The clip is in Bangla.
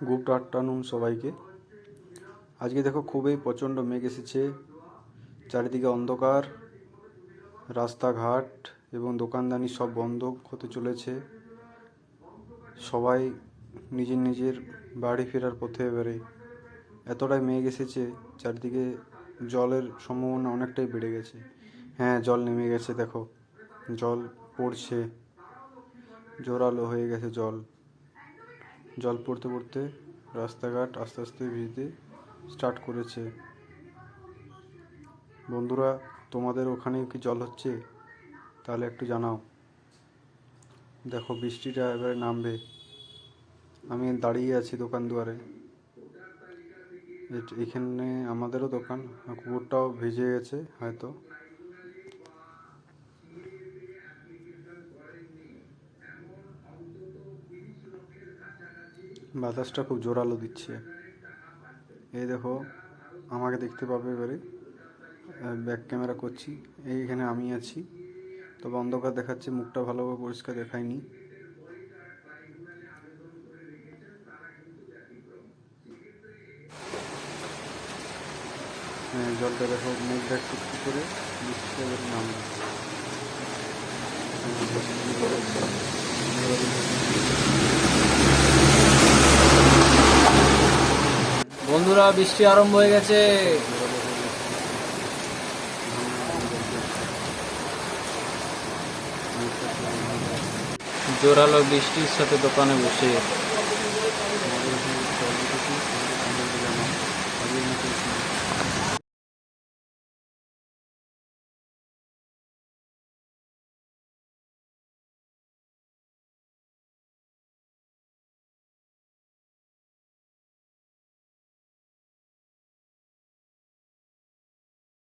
গুড আফটারনুন সবাইকে। আজকে দেখো খুবই প্রচণ্ড মেঘ এসেছে, চারিদিকে অন্ধকার, রাস্তাঘাট এবং দোকানদানি সব বন্ধ হতে চলেছে। সবাই নিজের নিজের বাড়ি ফেরার পথে এবারে এতটাই মেঘ এসেছে, চারিদিকে জলের সম্ভাবনা অনেকটাই বেড়ে গেছে। হ্যাঁ, জল নেমে গেছে, দেখো জল পড়ছে, জোরালো হয়ে গেছে জল। জল পড়তে পড়তে রাস্তাঘাট আস্তে আস্তে ভিজতে স্টার্ট করেছে। বন্ধুরা, তোমাদের ওখানে কি জল হচ্ছে? তাহলে একটু জানাও। দেখো বৃষ্টিটা এবারে নামবে। আমি দাঁড়িয়ে আছি দোকান দুয়ারে, এখানে আমাদেরও দোকান, কুকুরটাও ভিজে গেছে হয়তো। বাতাসটা খুব জোরালো দিচ্ছে। এই দেখো, আমাকে দেখতে পাবে এবারে, ব্যাক ক্যামেরা করছি, এইখানে আমি আছি, তবে অন্ধকার দেখাচ্ছে, মুখটা ভালোভাবে পরিষ্কার দেখায়নি। হ্যাঁ, জলটা দেখো, মেঘটা একটু একটু করে বৃষ্টিটা এবার নামবে। বন্ধুরা, বৃষ্টি আরম্ভ হয়ে গেছে। জোরালো বৃষ্টির সাথে দোকানে বসে